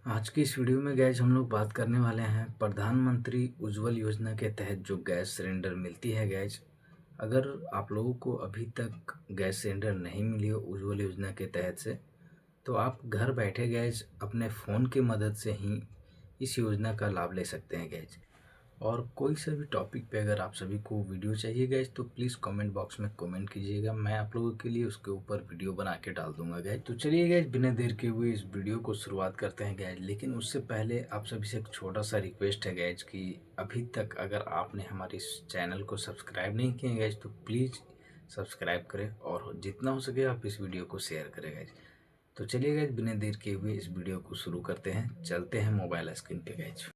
आज की इस वीडियो में गैस हम लोग बात करने वाले हैं प्रधानमंत्री उज्ज्वल योजना के तहत जो गैस सिलेंडर मिलती है गैस। अगर आप लोगों को अभी तक गैस सिलेंडर नहीं मिली हो उज्ज्वल योजना के तहत से, तो आप घर बैठे गैस अपने फ़ोन की मदद से ही इस योजना का लाभ ले सकते हैं गैस। और कोई सा भी टॉपिक पे अगर आप सभी को वीडियो चाहिए गैस तो प्लीज़ कमेंट बॉक्स में कमेंट कीजिएगा, मैं आप लोगों के लिए उसके ऊपर वीडियो बना के डाल दूंगा गैस। तो चलिए गैस बिना देर के हुए इस वीडियो को शुरुआत करते हैं गैस। लेकिन उससे पहले आप सभी से एक छोटा सा रिक्वेस्ट है गैस कि अभी तक अगर आपने हमारे इस चैनल को सब्सक्राइब नहीं किया गैस तो प्लीज़ सब्सक्राइब करें और जितना हो सके आप इस वीडियो को शेयर करें गैस। तो चलिए गैस बिना देर के हुए इस वीडियो को शुरू करते हैं, चलते हैं मोबाइल स्क्रीन पे गैस।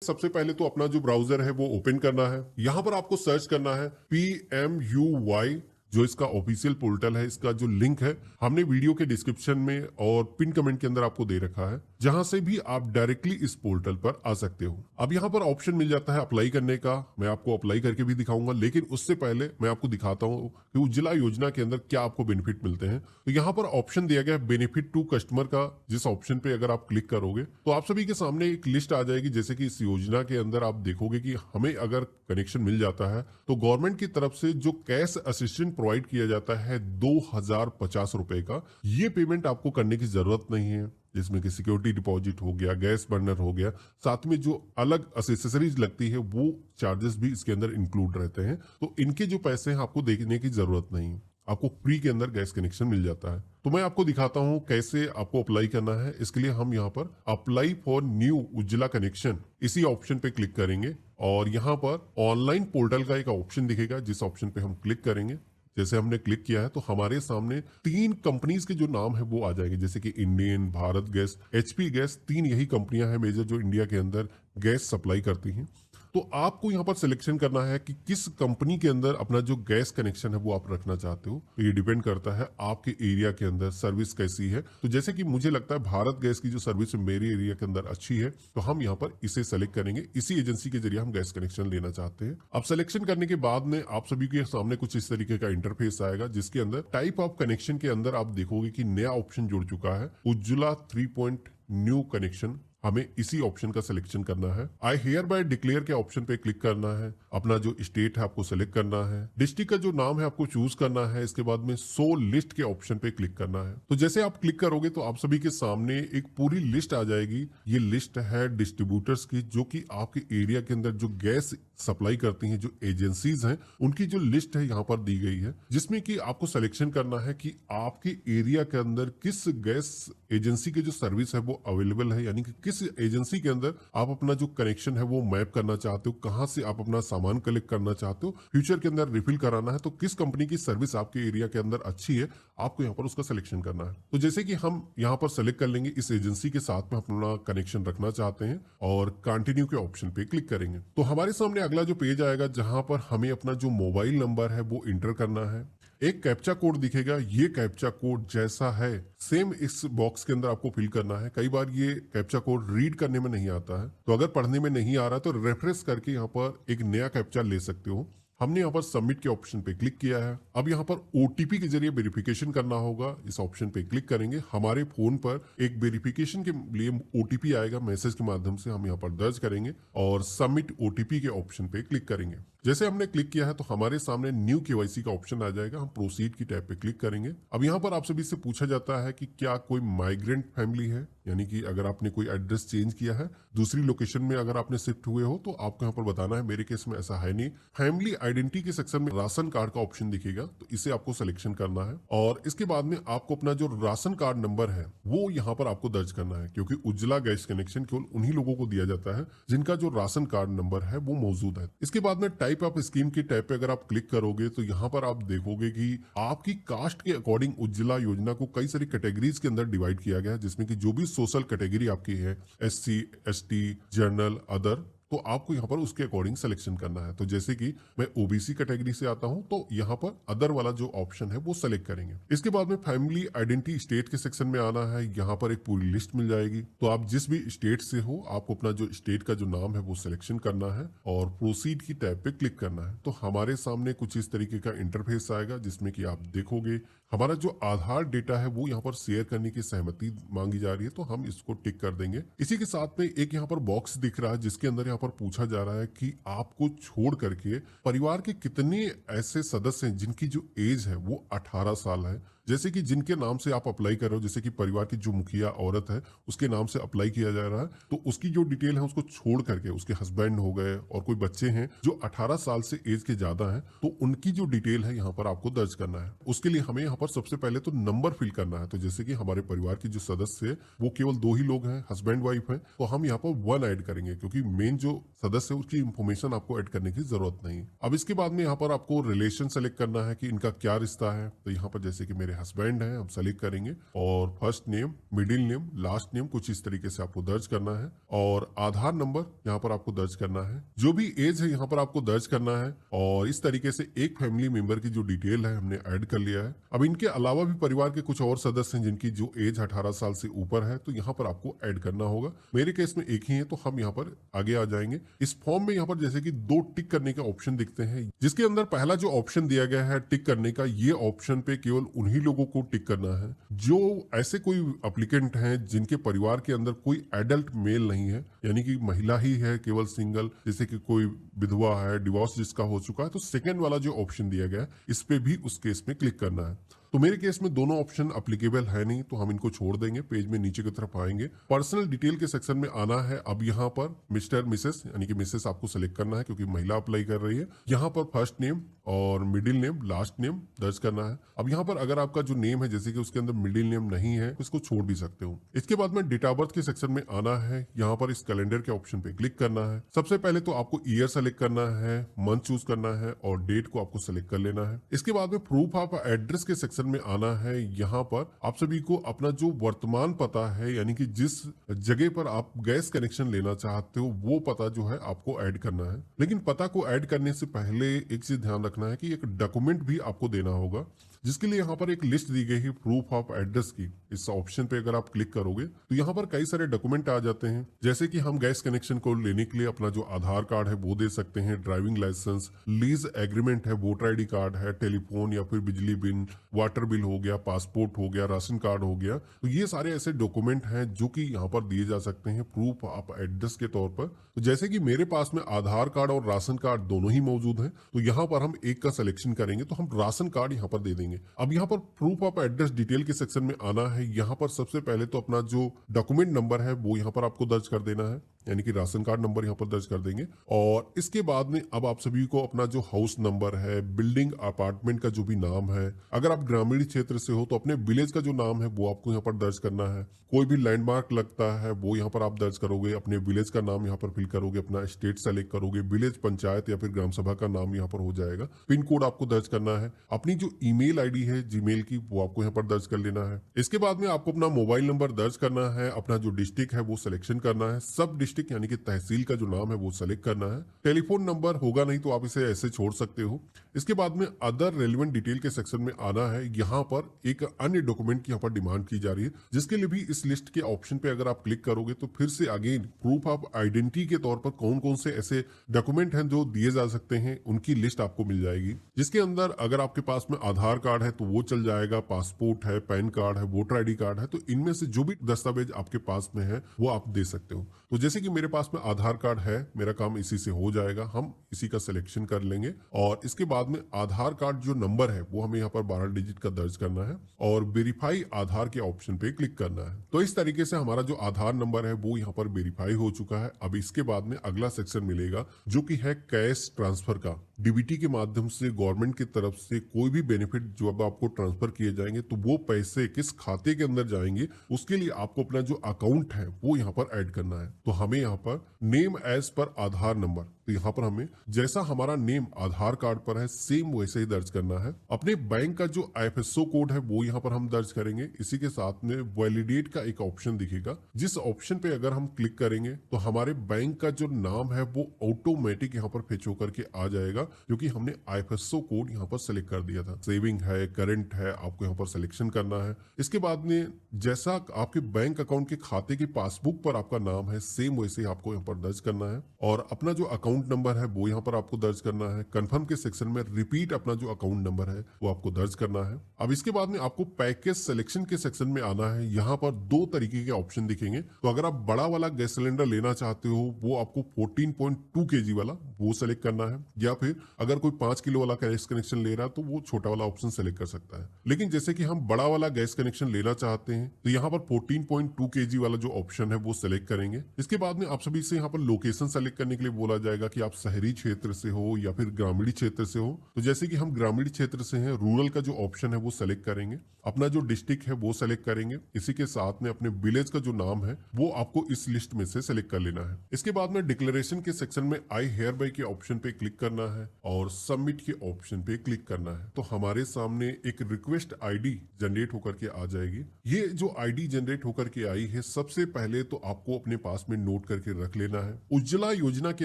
सबसे पहले तो अपना जो ब्राउजर है वो ओपन करना है। यहां पर आपको सर्च करना है PMUY, जो इसका ऑफिशियल पोर्टल है। इसका जो लिंक है हमने वीडियो के डिस्क्रिप्शन में और पिन कमेंट के अंदर आपको दे रखा है, जहां से भी आप डायरेक्टली इस पोर्टल पर आ सकते हो। अब यहां पर ऑप्शन मिल जाता है अप्लाई करने का। मैं आपको अप्लाई करके भी दिखाऊंगा, लेकिन उससे पहले मैं आपको दिखाता हूं कि उज्ज्वला योजना के अंदर क्या आपको बेनिफिट मिलते हैं। तो यहाँ पर ऑप्शन दिया गया है बेनिफिट टू कस्टमर का। जिस ऑप्शन पे अगर आप क्लिक करोगे तो आप सभी के सामने एक लिस्ट आ जाएगी। जैसे कि इस योजना के अंदर आप देखोगे कि हमें अगर कनेक्शन मिल जाता है तो गवर्नमेंट की तरफ से जो कैश असिस्टेंट प्रोवाइड किया जाता है 2050 रुपए का, ये पेमेंट आपको करने की जरूरत नहीं है। जिसमें कि सिक्योरिटी डिपॉजिट हो गया, गैस बर्नर हो गया, साथ में जो अलग एसेसरीज लगती है वो चार्जेस भी इसके अंदर इंक्लूड रहते हैं। तो इनके जो पैसे हैं आपको देखने की जरूरत नहीं है, आपको फ्री के अंदर गैस कनेक्शन मिल जाता है। तो मैं आपको दिखाता हूं कैसे आपको अप्लाई करना है। इसके लिए हम यहाँ पर apply for new Ujjwala connection इसी ऑप्शन पे क्लिक करेंगे और यहाँ पर ऑनलाइन पोर्टल का एक ऑप्शन दिखेगा, जिस ऑप्शन पे हम क्लिक करेंगे। जैसे हमने क्लिक किया है तो हमारे सामने 3 कंपनीज के जो नाम है वो आ जाएंगे, जैसे कि Indian, Bharat gas, HP gas. 3 यही कंपनियां हैं मेजर जो इंडिया के अंदर गैस सप्लाई करती हैं। तो आपको यहाँ पर सिलेक्शन करना है कि किस कंपनी के अंदर अपना जो गैस कनेक्शन है वो आप रखना चाहते हो। तो ये डिपेंड करता है आपके एरिया के अंदर सर्विस कैसी है। तो जैसे कि मुझे लगता है भारत गैस की जो सर्विस मेरे एरिया के अंदर अच्छी है, तो हम यहाँ पर इसे सेलेक्ट करेंगे। इसी एजेंसी के जरिए हम गैस कनेक्शन लेना चाहते हैं। अब सिलेक्शन करने के बाद में आप सभी के सामने कुछ इस तरीके का इंटरफेस आएगा, जिसके अंदर टाइप ऑफ कनेक्शन के अंदर आप देखोगे कि नया ऑप्शन जुड़ चुका है, उज्ज्वला 3 न्यू कनेक्शन। हमें इसी ऑप्शन का सिलेक्शन करना है। आई हेयर बाय डिक्लेयर के ऑप्शन पे क्लिक करना है। अपना जो स्टेट है आपको सिलेक्ट करना है। डिस्ट्रिक्ट का जो नाम है आपको चूज करना है। इसके बाद में शो लिस्ट के ऑप्शन पे क्लिक करना है। तो जैसे आप क्लिक करोगे तो आप सभी के सामने एक पूरी लिस्ट आ जाएगी। ये लिस्ट है डिस्ट्रीब्यूटर्स की, जो कि आपके एरिया के अंदर जो गैस सप्लाई करती हैं, जो एजेंसीज हैं, उनकी जो लिस्ट है यहाँ पर दी गई है, जिसमें कि आपको सिलेक्शन करना है कि आपके एरिया के अंदर किस गैस एजेंसी की जो सर्विस है वो अवेलेबल है, यानी कि किस एजेंसी के अंदर आप अपना जो कनेक्शन है वो मैप करना चाहते हो, कहां से आप अपना सामान कलेक्ट करना चाहते हो, फ्यूचर के अंदर रिफिल कराना है। तो किस कंपनी की सर्विस आपके एरिया के अंदर अच्छी है, आपको यहाँ पर उसका सिलेक्शन करना है। तो जैसे कि हम यहाँ पर सेलेक्ट कर लेंगे इस एजेंसी के साथ में अपना कनेक्शन रखना चाहते हैं और कंटिन्यू के ऑप्शन पे क्लिक करेंगे। तो हमारे सामने अगला जो पेज आएगा, जहां पर हमें अपना जो मोबाइल नंबर है वो इंटर करना है। एक कैप्चा कोड दिखेगा, ये कैप्चा कोड जैसा है सेम इस बॉक्स के अंदर आपको फिल करना है। कई बार ये कैप्चा कोड रीड करने में नहीं आता है, तो अगर पढ़ने में नहीं आ रहा तो रेफरेंस करके यहाँ पर एक नया कैप्चा ले सकते हो। हमने यहाँ पर सबमिट के ऑप्शन पे क्लिक किया है। अब यहाँ पर OTP के जरिए वेरिफिकेशन करना होगा, इस ऑप्शन पे क्लिक करेंगे। हमारे फोन पर एक वेरिफिकेशन के लिए OTP आएगा, मैसेज के माध्यम से हम यहाँ पर दर्ज करेंगे और सबमिट OTP के ऑप्शन पे क्लिक करेंगे। जैसे हमने क्लिक किया है तो हमारे सामने न्यू KYC का ऑप्शन आ जाएगा। हम प्रोसीड की टैब पे क्लिक करेंगे। अब यहाँ पर आप सभी से पूछा जाता है कि क्या कोई माइग्रेंट फैमिली है, यानी कि अगर आपने कोई एड्रेस चेंज किया है, दूसरी लोकेशन में अगर आपने शिफ्ट हुए हो, तो आपको यहाँ पर बताना है। मेरे केस में ऐसा है नहीं। फैमिली आइडेंटिटी के सेक्शन में राशन कार्ड का ऑप्शन दिखेगा, तो इसे आपको सिलेक्शन करना है और इसके बाद में आपको अपना जो राशन कार्ड नंबर है वो यहाँ पर आपको दर्ज करना है, क्योंकि उज्ज्वला गैस कनेक्शन केवल उन्हीं लोगों को दिया जाता है जिनका जो राशन कार्ड नंबर है वो मौजूद है। इसके बाद में टाइप ऑफ स्कीम की टैब पे अगर आप क्लिक करोगे तो यहाँ पर आप देखोगे कि आपकी कास्ट के अकॉर्डिंग उज्ज्वला योजना को कई सारी कैटेगरीज के अंदर डिवाइड किया गया है, जिसमें कि जो भी सोशल कैटेगरी आपकी है, SC ST, जनरल, अदर, तो आपको यहाँ पर उसके अकॉर्डिंग सिलेक्शन करना है। तो जैसे कि मैं ओबीसी कैटेगरी से आता हूँ तो यहाँ पर अदर वाला जो ऑप्शन है वो सेलेक्ट करेंगे। इसके बाद में फैमिली आइडेंटिटी स्टेट के सेक्शन में आना है। यहाँ पर एक पूरी लिस्ट मिल जाएगी, तो आप जिस भी स्टेट से हो आपको अपना जो स्टेट का जो नाम है वो सिलेक्शन करना है और प्रोसीड की टैब पे क्लिक करना है। तो हमारे सामने कुछ इस तरीके का इंटरफेस आएगा जिसमें कि आप देखोगे हमारा जो आधार डेटा है वो यहाँ पर शेयर करने की सहमति मांगी जा रही है, तो हम इसको टिक कर देंगे। इसी के साथ में एक यहाँ पर बॉक्स दिख रहा है जिसके अंदर यहाँ पर पूछा जा रहा है कि आपको छोड़ करके परिवार के कितने ऐसे सदस्य हैं जिनकी जो एज है वो 18 साल है। जैसे कि जिनके नाम से आप अप्लाई कर रहे हो, जैसे कि परिवार की जो मुखिया औरत है उसके नाम से अप्लाई किया जा रहा है, तो उसकी जो डिटेल है उसको छोड़ करके उसके हस्बैंड हो गए और कोई बच्चे हैं जो 18 साल से एज के ज्यादा हैं, तो उनकी जो डिटेल है यहाँ पर आपको दर्ज करना है। उसके लिए हमें यहाँ पर सबसे पहले तो नंबर फिल करना है। तो जैसे कि हमारे परिवार के जो सदस्य है वो केवल 2 ही लोग हैं, हस्बैंड वाइफ है, तो हम यहाँ पर 1 ऐड करेंगे क्योंकि मेन जो सदस्य है उसकी इंफॉर्मेशन आपको ऐड करने की जरूरत नहीं। अब इसके बाद में यहाँ पर आपको रिलेशन सेलेक्ट करना है कि इनका क्या रिश्ता है। तो यहाँ पर जैसे कि मेरे हस्बैंड है हम सेलेक्ट करेंगे और first name, middle name, last name कुछ इस तरीके से आपको दर्ज करना है और आधार नंबर यहाँ पर आपको दर्ज करना है। जो भी एज है यहाँ पर आपको दर्ज करना है और इस तरीके से एक फैमिली मेंबर की जो डिटेल है हमने ऐड कर लिया है। अब इनके अलावा भी परिवार के कुछ और सदस्य हैं जिनकी जो एज 18 साल से ऊपर है, तो यहाँ पर आपको ऐड करना होगा। मेरे केस में एक ही है तो हम यहाँ पर आगे आ जाएंगे। इस फॉर्म में यहाँ पर जैसे कि 2 टिक करने का ऑप्शन दिखते हैं, जिसके अंदर पहला जो ऑप्शन दिया गया है टिक करने का, ये ऑप्शन पे केवल उन्हीं लोगों को टिक करना है जो ऐसे कोई एप्लीकेंट हैं जिनके परिवार के अंदर कोई एडल्ट मेल नहीं है, यानी कि महिला ही है, केवल सिंगल, जैसे कि कोई विधवा है, डिवोर्स जिसका हो चुका है। तो सेकंड वाला जो ऑप्शन दिया गया है इस पे भी उस केस में क्लिक करना है। तो मेरे केस में दोनों ऑप्शन अप्लीकेबल है नहीं, तो हम इनको छोड़ देंगे। पेज में नीचे की तरफ आएंगे, पर्सनल डिटेल के सेक्शन में आना है। अब यहाँ पर मिस्टर मिसेस यानी कि मिसेस आपको सेलेक्ट करना है क्योंकि महिला अप्लाई कर रही है। यहाँ पर फर्स्ट नेम और मिडिल नेम, लास्ट नेम दर्ज करना है। अब यहाँ पर अगर आपका जो नेम है जैसे कि उसके अंदर मिडिल नेम नहीं है, इसको छोड़ भी सकते हो। इसके बाद में डेट ऑफ बर्थ के सेक्शन में आना है। यहाँ पर इस कैलेंडर के ऑप्शन पे क्लिक करना है। सबसे पहले तो आपको ईयर सेलेक्ट करना है, मंथ चूज करना है और डेट को आपको सेलेक्ट कर लेना है। इसके बाद में प्रूफ ऑफ एड्रेस के सेक्शन में आना है। यहाँ पर आप सभी को अपना जो वर्तमान पता है, यानी कि जिस जगह पर आप गैस कनेक्शन लेना चाहते हो वो पता जो है आपको ऐड करना है। लेकिन पता को ऐड करने से पहले एक चीज ध्यान रखना है कि एक डॉक्यूमेंट भी आपको देना होगा, जिसके लिए यहाँ पर एक लिस्ट दी गई है प्रूफ ऑफ एड्रेस की। इस ऑप्शन पे अगर आप क्लिक करोगे तो यहाँ पर कई सारे डॉक्यूमेंट आ जाते हैं, जैसे कि हम गैस कनेक्शन को लेने के लिए अपना जो आधार कार्ड है वो दे सकते हैं, ड्राइविंग लाइसेंस, लीज एग्रीमेंट है, वोटर आईडी कार्ड है, टेलीफोन या फिर बिजली बिल, वाटर बिल हो गया, पासपोर्ट हो गया, राशन कार्ड हो गया। तो ये सारे ऐसे डॉक्यूमेंट हैं जो कि यहाँ पर दिए जा सकते हैं प्रूफ ऑफ एड्रेस के तौर पर। तो जैसे कि मेरे पास में आधार कार्ड और राशन कार्ड दोनों ही मौजूद हैं, तो यहाँ पर हम एक का सिलेक्शन करेंगे, तो हम राशन कार्ड यहाँ पर दे देंगे। अब यहाँ पर प्रूफ ऑफ एड्रेस डिटेल के सेक्शन में आना है। यहाँ पर सबसे पहले तो अपना जो डॉक्यूमेंट नंबर है वो यहाँ पर आपको दर्ज कर देना है, यानी कि राशन कार्ड नंबर यहाँ पर दर्ज कर देंगे। और इसके बाद में अब आप सभी को अपना जो हाउस नंबर है, बिल्डिंग, अपार्टमेंट का जो भी नाम है, अगर आप ग्रामीण क्षेत्र से हो तो अपने विलेज का जो नाम है वो आपको यहाँ पर दर्ज करना है। कोई भी लैंडमार्क लगता है वो यहाँ पर आप दर्ज करोगे, अपने विलेज का नाम यहाँ पर फिल करोगे, अपना स्टेट सेलेक्ट करोगे, विलेज पंचायत या फिर ग्राम सभा का नाम यहाँ पर हो जाएगा। पिन कोड आपको दर्ज करना है, अपनी जो ईमेल आईडी है जीमेल की वो आपको यहाँ पर दर्ज कर लेना है। इसके बाद में आपको अपना मोबाइल नंबर दर्ज करना है, अपना जो डिस्ट्रिक्ट है वो सिलेक्शन करना है, सब डिस्ट्रिक्ट यानी कि तहसील का जो नाम है वो सेलेक्ट करना है। टेलीफोन नंबर होगा नहीं तो आप इसे ऐसे छोड़ सकते हो। इसके बाद में अदर रेलिवेंट डिटेल के सेक्शन में आना है। यहाँ पर एक अन्य डॉक्यूमेंट की यहाँ पर डिमांड की जा रही है, जिसके लिए भी इस लिस्ट के ऑप्शन पे अगर आप क्लिक करोगे तो फिर से अगेन प्रूफ ऑफ आइडेंटिटी के तौर पर कौन कौन से ऐसे डॉक्यूमेंट हैं जो दिए जा सकते हैं उनकी लिस्ट आपको मिल जाएगी, जिसके अंदर अगर आपके पास में आधार कार्ड है तो वो चल जाएगा, पासपोर्ट है, पैन कार्ड है, वोटर आईडी कार्ड है, तो इनमें से जो भी दस्तावेज आपके पास में है वो आप दे सकते हो। तो जैसे कि मेरे पास में आधार कार्ड है, मेरा काम इसी से हो जाएगा, हम इसी का सिलेक्शन कर लेंगे। और इसके बाद में आधार कार्ड जो नंबर है वो हमें यहाँ पर 12 डिजिट का दर्ज करना है और वेरीफाई आधार के ऑप्शन पे क्लिक करना है। तो इस तरीके से हमारा जो आधार नंबर है वो यहाँ पर वेरीफाई हो चुका है। अब इसके बाद में अगला सेक्शन मिलेगा जो कि है कैश ट्रांसफर का। डीबीटी के माध्यम से गवर्नमेंट की तरफ से कोई भी बेनिफिट जो अब आपको ट्रांसफर किए जाएंगे तो वो पैसे किस खाते के अंदर जाएंगे, उसके लिए आपको अपना जो अकाउंट है वो यहाँ पर ऐड करना है। तो हमें यहाँ पर नेम एज पर आधार नंबर तो यहाँ पर हमें जैसा हमारा नेम आधार कार्ड पर है सेम वैसे ही दर्ज करना है। अपने बैंक का जो IFSO कोड है वो यहाँ पर हम दर्ज करेंगे। इसी के साथ में वैलिडेट का एक ऑप्शन दिखेगा, जिस ऑप्शन पे अगर हम क्लिक करेंगे तो हमारे बैंक का जो नाम है वो ऑटोमेटिक यहाँ पर फेच होकर के आ जाएगा, क्योंकि हमने IFSO कोड यहाँ पर सेलेक्ट कर दिया था। सेविंग है, करंट है, आपको यहाँ पर सिलेक्शन करना है। इसके बाद में जैसा आपके बैंक अकाउंट के खाते की पासबुक पर आपका नाम है सेम वैसे ही आपको यहाँ पर दर्ज करना है, और अपना जो अकाउंट नंबर है वो यहाँ पर आपको दर्ज करना है। कंफर्म के सेक्शन में रिपीट अपना जो अकाउंट नंबर है वो आपको दर्ज करना है। अब इसके बाद में आपको पैकेज सिलेक्शन के सेक्शन में आना है। यहाँ पर 2 तरीके के ऑप्शन दिखेंगे। तो अगर आप बड़ा वाला गैस सिलेंडर लेना चाहते हो वो आपको 14.2 kg वाला वो सेलेक्ट करना है, या फिर अगर कोई 5 किलो वाला गैस कनेक्शन ले रहा है तो वो छोटा वाला ऑप्शन सेलेक्ट कर सकता है। लेकिन जैसे कि हम बड़ा वाला गैस कनेक्शन लेना चाहते हैं तो यहाँ पर 14.2 kg वाला जो ऑप्शन है वो सेलेक्ट करेंगे। इसके बाद में आप सभी से यहाँ पर लोकेशन सेलेक्ट करने के लिए बोला जाएगा कि आप शहरी क्षेत्र से हो या फिर ग्रामीण क्षेत्र से हो। तो जैसे कि हम ग्रामीण क्षेत्र से हैं, रूरल का जो ऑप्शन है वो सेलेक्ट करेंगे। अपना जो डिस्ट्रिक्ट है वो सेलेक्ट करेंगे। इसी के साथ में अपने विलेज का जो नाम है वो आपको इस लिस्ट में से सेलेक्ट कर लेना है। इसके बाद में डिक्लेरेशन के सेक्शन में आई हेयर बाय के ऑप्शन पे क्लिक करना है और सबमिट के ऑप्शन पे क्लिक करना है। तो हमारे सामने एक रिक्वेस्ट आईडी जनरेट होकर के आ जाएगी। ये जो आईडी जनरेट होकर के आई है, सबसे पहले तो आपको अपने पास में नोट करके रख लेना है। उज्ज्वला योजना के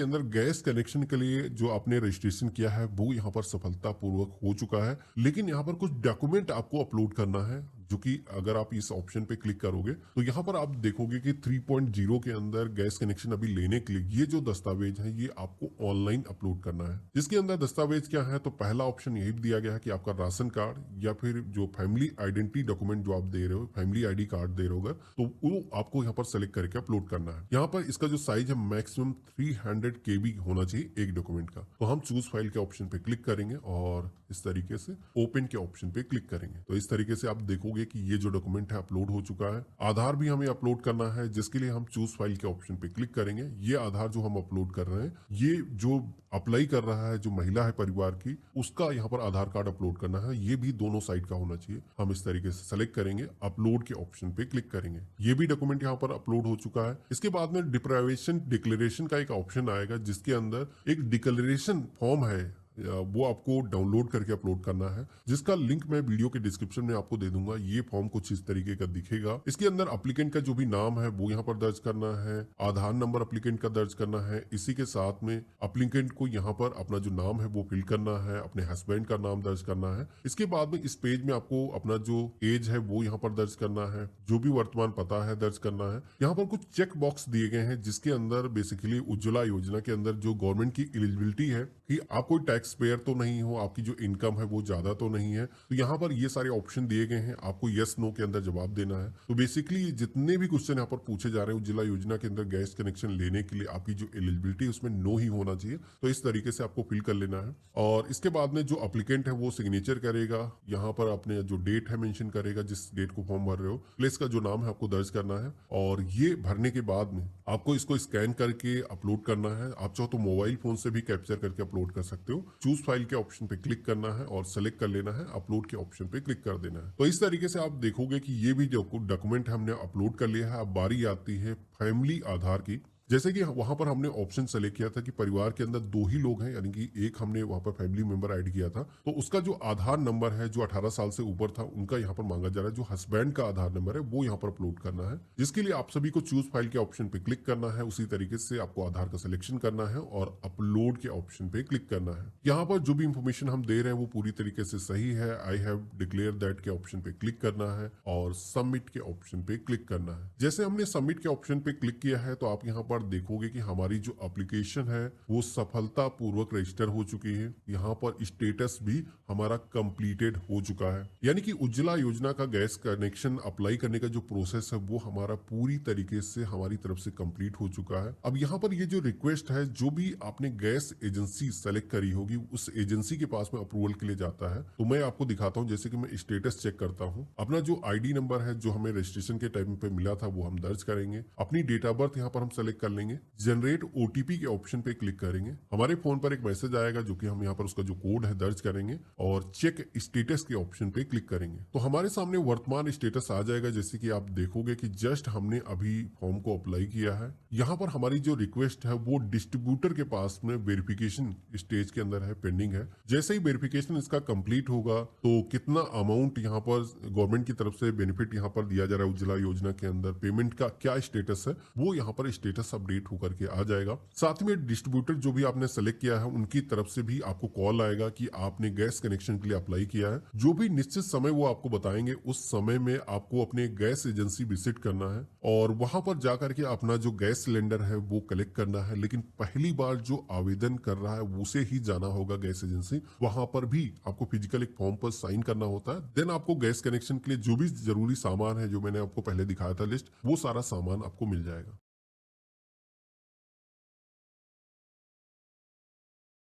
अंदर गैस कनेक्शन के लिए जो आपने रजिस्ट्रेशन किया है वो यहाँ पर सफलतापूर्वक हो चुका है, लेकिन यहाँ पर कुछ डॉक्यूमेंट आपको अपलोड करना है, जो कि अगर आप इस ऑप्शन पे क्लिक करोगे तो यहाँ पर आप देखोगे कि 3.0 के अंदर गैस कनेक्शन अभी लेने के लिए ये जो दस्तावेज है ये आपको ऑनलाइन अपलोड करना है। जिसके अंदर दस्तावेज क्या है, तो पहला ऑप्शन यही दिया गया है कि आपका राशन कार्ड या फिर जो फैमिली आइडेंटिटी डॉक्यूमेंट जो आप दे रहे हो, फैमिली आईडी कार्ड दे रहे हो, तो वो आपको यहाँ पर सेलेक्ट करके अपलोड करना है। यहाँ पर इसका जो साइज है मैक्सिमम 300 KB होना चाहिए एक डॉक्यूमेंट का। तो हम चूज फाइल के ऑप्शन पे क्लिक करेंगे और इस तरीके से ओपन के ऑप्शन पे क्लिक करेंगे। तो इस तरीके से आप देखोगे कि ये जो डॉक्यूमेंट है अपलोड हो चुका है। आधार भी हमें अपलोड करना है, जिसके लिए हम चूज फाइल के ऑप्शन पे क्लिक करेंगे। ये आधार जो हम अपलोड कर रहे हैं, ये जो अप्लाई कर रहा है जो महिला है परिवार की, उसका यहाँ पर आधार कार्ड अपलोड करना है। ये भी दोनों साइड का होना चाहिए। हम इस तरीके से सेलेक्ट करेंगे, अपलोड के ऑप्शन पे क्लिक करेंगे। ये भी डॉक्यूमेंट यहाँ पर अपलोड हो चुका है। इसके बाद में डिप्राइवेशन डिक्लेरेशन का एक ऑप्शन आएगा, जिसके अंदर एक डिक्लेरेशन फॉर्म है, वो आपको डाउनलोड करके अपलोड करना है, जिसका लिंक मैं वीडियो के डिस्क्रिप्शन में आपको दे दूंगा। ये फॉर्म कुछ इस तरीके का दिखेगा। इसके अंदर एप्लीकेंट का जो भी नाम है वो यहाँ पर दर्ज करना है, आधार नंबर एप्लीकेंट का दर्ज करना है। इसी के साथ में एप्लीकेंट को यहाँ पर अपना जो नाम है वो फिल करना है, अपने हस्बैंड का नाम दर्ज करना है। इसके बाद में इस पेज में आपको अपना जो एज है वो यहाँ पर दर्ज करना है, जो भी वर्तमान पता है दर्ज करना है। यहाँ पर कुछ चेक बॉक्स दिए गए हैं, जिसके अंदर बेसिकली उज्ज्वला योजना के अंदर जो गवर्नमेंट की एलिजिबिलिटी है कि आप कोई टैक्स पेयर तो नहीं हो, आपकी जो इनकम है वो ज्यादा तो नहीं है। तो यहाँ पर ये सारे ऑप्शन दिए गए हैं, आपको यस नो के अंदर जवाब देना है। तो बेसिकली जितने भी क्वेश्चन यहाँ पर पूछे जा रहे हैं उज्ज्वला योजना के अंदर गैस कनेक्शन लेने के लिए आपकी जो एलिजिबिलिटी उसमें नो ही होना चाहिए। तो इस तरीके से आपको फिल कर लेना है। और इसके बाद में जो अप्लीकेंट है वो सिग्नेचर करेगा, यहाँ पर अपने जो डेट है मेंशन करेगा, जिस डेट को फॉर्म भर रहे हो, प्लेस का जो नाम है आपको दर्ज करना है। और ये भरने के बाद में आपको इसको स्कैन करके अपलोड करना है। आप चाहो तो मोबाइल फोन से भी कैप्चर करके अपलोड कर सकते हो। चूज फाइल के ऑप्शन पे क्लिक करना है और सेलेक्ट कर लेना है, अपलोड के ऑप्शन पे क्लिक कर देना है। तो इस तरीके से आप देखोगे कि ये भी जो डॉक्यूमेंट हमने अपलोड कर लिया है। अब बारी आती है फैमिली आधार की। जैसे कि वहां पर हमने ऑप्शन सेलेक्ट किया था कि परिवार के अंदर 2 ही लोग हैं, यानी कि एक हमने वहां पर फैमिली मेंबर ऐड किया था, तो उसका जो आधार नंबर है जो 18 साल से ऊपर था उनका यहाँ पर मांगा जा रहा है। जो हस्बैंड का आधार नंबर है वो यहाँ पर अपलोड करना है, जिसके लिए आप सभी को चूज फाइल के ऑप्शन पे क्लिक करना है। उसी तरीके से आपको आधार का सिलेक्शन करना है और अपलोड के ऑप्शन पे क्लिक करना है। यहाँ पर जो भी इंफॉर्मेशन हम दे रहे हैं वो पूरी तरीके से सही है। आई हैव डिक्लेयर दैट के ऑप्शन पे क्लिक करना है और सबमिट के ऑप्शन पे क्लिक करना है। जैसे हमने सबमिट के ऑप्शन पे क्लिक किया है तो आप यहाँ पर देखोगे कि हमारी जो एप्लीकेशन है वो सफलतापूर्वक रजिस्टर हो चुकी है। यहाँ पर स्टेटस भी हमारा कंप्लीटेड हो चुका है, यानी कि उज्ज्वला योजना का गैस कनेक्शन अप्लाई करने का जो प्रोसेस है वो हमारा पूरी तरीके से हमारी तरफ से कंप्लीट हो चुका है। अब यहाँ पर ये जो रिक्वेस्ट है, जो भी आपने गैस एजेंसी सेलेक्ट करी होगी उस एजेंसी के पास में अप्रूवल के लिए जाता है। तो मैं आपको दिखाता हूँ, जैसे कि मैं स्टेटस चेक करता हूँ। अपना जो आईडी नंबर है जो हमें रजिस्ट्रेशन के टाइम पे मिला था वो हम दर्ज करेंगे। अपनी डेट ऑफ बर्थ यहाँ पर हम सेलेक्ट कर लेंगे। जनरेट ओटीपी के ऑप्शन पे क्लिक करेंगे, हमारे फोन पर एक मैसेज आएगा जो कि हम यहाँ पर उसका जो कोड है दर्ज करेंगे और चेक स्टेटस के ऑप्शन पे क्लिक करेंगे। तो हमारे सामने वर्तमान स्टेटस आ जाएगा। जैसे कि आप देखोगे कि जस्ट हमने अभी फॉर्म को अप्लाई किया है। यहाँ पर हमारी जो रिक्वेस्ट है वो डिस्ट्रीब्यूटर के पास में वेरिफिकेशन स्टेज के अंदर है, पेंडिंग है। जैसे ही वेरिफिकेशन इसका कंप्लीट होगा तो कितना अमाउंट यहाँ पर गवर्नमेंट की तरफ से बेनिफिट यहाँ पर दिया जा रहा है उज्ज्वला योजना के अंदर, पेमेंट का क्या स्टेटस है, वो यहाँ पर स्टेटस अपडेट होकर के आ जाएगा। साथ में डिस्ट्रीब्यूटर जो भी आपने सेलेक्ट किया है उनकी तरफ से भी आपको कॉल आएगा कि आपने गैस कनेक्शन के लिए अप्लाई किया है। जो भी निश्चित समय वो आपको बताएंगे उस समय में आपको अपने गैस एजेंसी विजिट करना है और वहां पर जाकर के अपना जो गैस सिलेंडर है वो कलेक्ट करना है। लेकिन पहली बार जो आवेदन कर रहा है उसे ही जाना होगा गैस एजेंसी, वहां पर भी आपको फिजिकल एक फॉर्म पर साइन करना होता है। देन आपको गैस कनेक्शन के लिए जो भी जरूरी सामान है जो मैंने आपको पहले दिखाया था लिस्ट, वो सारा सामान आपको मिल जाएगा।